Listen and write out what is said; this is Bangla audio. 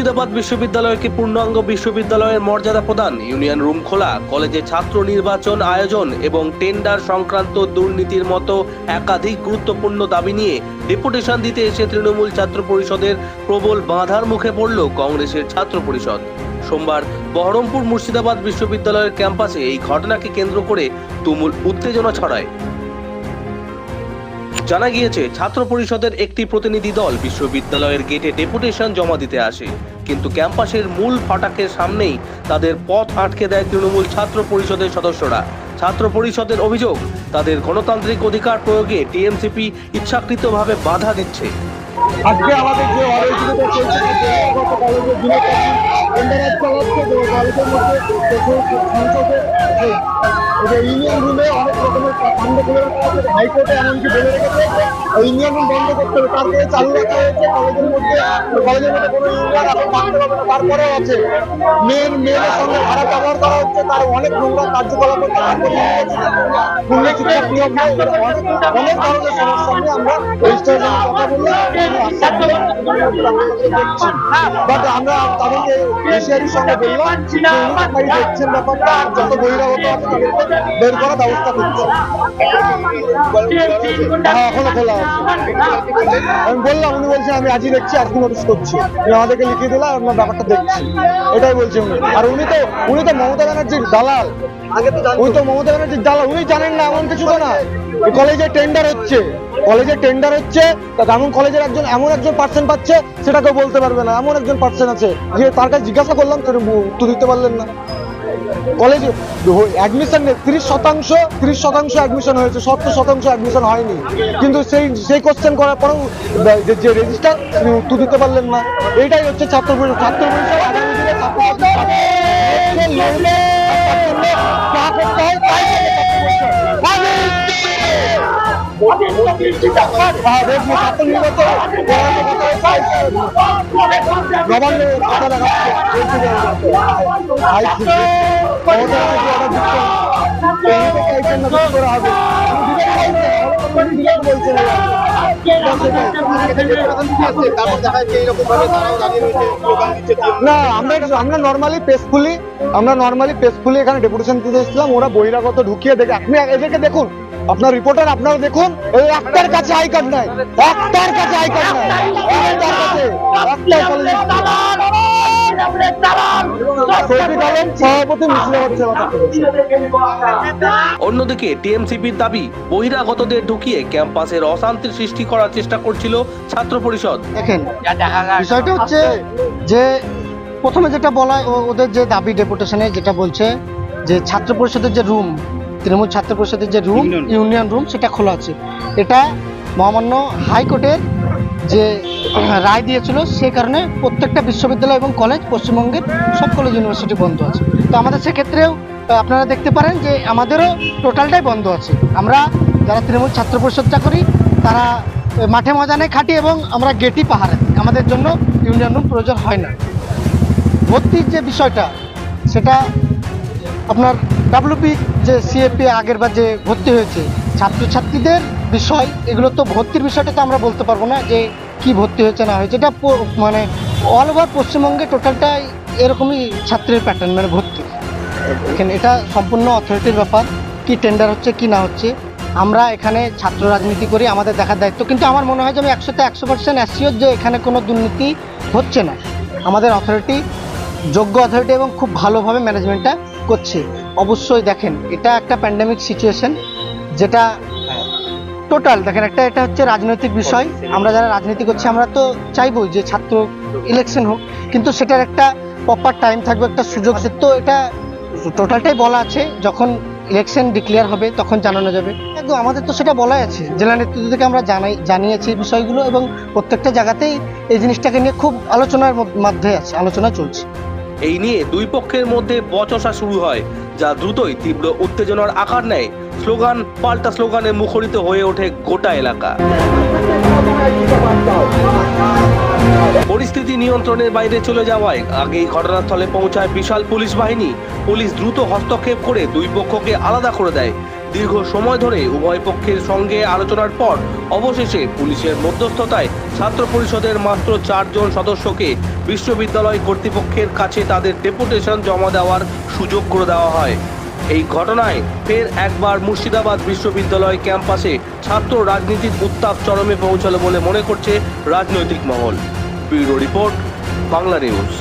মুর্শিদাবাদ বিশ্ববিদ্যালয়কে পূর্ণাঙ্গ বিশ্ববিদ্যালয়ের মর্যাদা প্রদান, ইউনিয়ন রুম খোলা, কলেজে ছাত্র নির্বাচন আয়োজন এবং টেন্ডার সংক্রান্ত দুর্নীতির মতো একাধিক গুরুত্বপূর্ণ দাবি নিয়ে ডেপুটেশন দিতে এসে তৃণমূল ছাত্র পরিষদের প্রবল বাধার মুখে পড়ল কংগ্রেসের ছাত্র পরিষদ। সোমবার বহরমপুর মুর্শিদাবাদ বিশ্ববিদ্যালয়ের ক্যাম্পাসে এই ঘটনাকে কেন্দ্র করে তুমুল উত্তেজনা ছড়ায়। জানা গিয়েছে, ছাত্র পরিষদের একটি প্রতিনিধি দল বিশ্ববিদ্যালয়ের গেটে ডেপুটেশন জমা দিতে আসে, কিন্তু ক্যাম্পাসের মূল ফাটকের সামনেই তাদের পথ আটকে দেয় তৃণমূল ছাত্র পরিষদের সদস্যরা। ছাত্র পরিষদের অভিযোগ, তাদের গণতান্ত্রিক অধিকার প্রয়োগে টিএমসিপি ইচ্ছাকৃতভাবে বাধা দিচ্ছে। আজকে আমাদের যে অরাজকতা চলছে, কলেজের দিনে কলেজের মধ্যে ইউনিয়ন রুমে অনেক রকমের কাণ্ড করে রাখা হয়েছে। হাইকোর্টে এমনকি বলে রেখেছে ইউনিয়ন রুম বন্ধ করতে হবে, তারপরে চালু রাখা হয়েছে। কলেজের মধ্যে কোনো ইউনিয়ন এখন মানতে হবে না, তারপরেও আছে মেয়ের সঙ্গে খারাপ ব্যবহার করা হচ্ছে, তার অনেক নোংরা কার্যকলাপ হচ্ছে। অনেক ধরনের সমস্যা নিয়ে আমরা রেজিস্ট্রেশনের কথা বললাম, বাট আমরা তাদেরকে এশিয়ারির সঙ্গে বললাম দেখছেন ব্যাপারটা, যত বহিরাগত আছে তাদেরকে বের করার ব্যবস্থা করছে। এখনো খোলা আছে, আমি বললাম, উনি বলছেন আমি আজই দেখছি, আজকে নোটিস করছি, আমাদেরকে লিখিয়ে দিলাম, আমরা ব্যাপারটা দেখছি, এটাই বলছে উনি। আর উনি তো মমতা ব্যানার্জির দালাল, উনি জানেন না এমন কিছু তো না। কলেজে টেন্ডার হচ্ছে, এমন কলেজের এমন একজন পার্সন পাচ্ছে, সেটা কেউ বলতে পারবে না। এমন একজন পার্সন আছে যে তার কাছে জিজ্ঞাসা করলাম, উত্তর দিতে পারলেন না। কলেজে অ্যাডমিশন 30% অ্যাডমিশন হয়েছে, 70% অ্যাডমিশন হয়নি, কিন্তু সেই কোশ্চেন করার পরেও যে রেজিস্টার উত্তর দিতে পারলেন না। এইটাই হচ্ছে ছাত্র পরিষদ। আগামী দিনে না, আমরা নর্মালি পেসফুলি এখানে ডেপুটেশন দিতে এসেছিলাম। ওরা বহিরাগত ঢুকিয়ে দেখে, আপনি এদেরকে দেখুন, আপনার রিপোর্টার আপনারা দেখুন, একটার কাছে আই কার্ড নাই, অন্যদিকে টিএমসিপির দাবি, বহিরাগতদের ঢুকিয়ে ক্যাম্পাসের অশান্তির সৃষ্টি করার চেষ্টা করছিল ছাত্র পরিষদ। দেখেন, বিষয়টা হচ্ছে যে প্রথমে যেটা বলা, ওদের যে দাবি ডেপুটেশনে যেটা বলছে যে ছাত্র পরিষদের যে রুম, তৃণমূল ছাত্র পরিষদের যে রুম, ইউনিয়ন রুম, সেটা খোলা আছে। এটা মহামান্য হাইকোর্টের যে রায় দিয়েছিল, সে কারণে প্রত্যেকটা বিশ্ববিদ্যালয় এবং কলেজ, পশ্চিমবঙ্গের সব কলেজ ইউনিভার্সিটি বন্ধ আছে। তো আমাদের সেক্ষেত্রেও আপনারা দেখতে পারেন যে আমাদেরও টোটালটাই বন্ধ আছে। আমরা যারা তৃণমূল ছাত্র পরিষদটা করি, তারা মাঠে ময়দানে খাটি এবং আমরা গেটই পাহারা দিই। আমাদের জন্য ইউনিয়ন রুম প্রয়োজন হয় না। ভর্তির যে বিষয়টা, সেটা আপনার ডাব্লিউপি যে সিএপি আগের বার যে ভর্তি হয়েছে, ছাত্রছাত্রীদের বিষয়, এগুলো তো ভর্তির বিষয়টা তো আমরা বলতে পারবো না যে কি ভর্তি হয়েছে না হয়েছে। এটা মানে অল ওভার পশ্চিমবঙ্গে টোটালটাই এরকমই ছাত্রের প্যাটার্ন, মানে ভর্তি। এখানে এটা সম্পূর্ণ অথরিটির ব্যাপার, কি টেন্ডার হচ্ছে কি না হচ্ছে। আমরা এখানে ছাত্র রাজনীতি করি, আমাদের দেখার দায়িত্ব। কিন্তু আমার মনে হয় যে আমি 100% অ্যাসিওর যে এখানে কোনো দুর্নীতি হচ্ছে না। আমাদের অথরিটি যোগ্য অথরিটি এবং খুব ভালোভাবে ম্যানেজমেন্টটা করছে। অবশ্যই দেখেন, এটা একটা প্যান্ডেমিক সিচুয়েশন, যেটা টোটাল দেখেন এটা হচ্ছে রাজনৈতিক বিষয়। আমরা যারা রাজনীতি করছি, আমরা তো চাইবো যে ছাত্র ইলেকশন হোক, কিন্তু সেটার একটা প্রপার টাইম থাকবে, একটা সুযোগ। তো এটা টোটালটাই বলা আছে, যখন ইলেকশন ডিক্লেয়ার হবে তখন জানানো যাবে। একদম আমাদের তো সেটা বলাই আছে, জেলা নেতৃত্ব থেকে আমরা জানিয়েছি বিষয়গুলো, এবং প্রত্যেকটা জায়গাতেই এই জিনিসটাকে নিয়ে খুব আলোচনার মধ্যে আছে, আলোচনা চলছে। এই নিয়ে দুই পক্ষের মধ্যে বচসা শুরু হয়, যা দ্রুতই তীব্র উত্তেজনার আকার নেয়। স্লোগান পাল্টা স্লোগানে মুখরিত হয়ে ওঠে গোটা এলাকা। পরিস্থিতি নিয়ন্ত্রণের বাইরে চলে যাওয়ায় আগেই ঘটনাস্থলে পৌঁছায় বিশাল পুলিশ বাহিনী। পুলিশ দ্রুত হস্তক্ষেপ করে দুই পক্ষকে আলাদা করে দেয়। দীর্ঘ সময় ধরে উভয় পক্ষের সঙ্গে আলোচনার পর অবশেষে পুলিশের মধ্যস্থতায় ছাত্র পরিষদের মাত্র 4 জন সদস্যকে বিশ্ববিদ্যালয় কর্তৃপক্ষের কাছে তাদের ডেপুটেশন জমা দেওয়ার সুযোগ করে দেওয়া হয়। এই ঘটনায় ফের একবার মুর্শিদাবাদ বিশ্ববিদ্যালয় ক্যাম্পাসে ছাত্র রাজনীতির উত্তাপ চরমে পৌঁছালো বলে মনে করছে রাজনৈতিক মহল। Bureau report, Bangla news.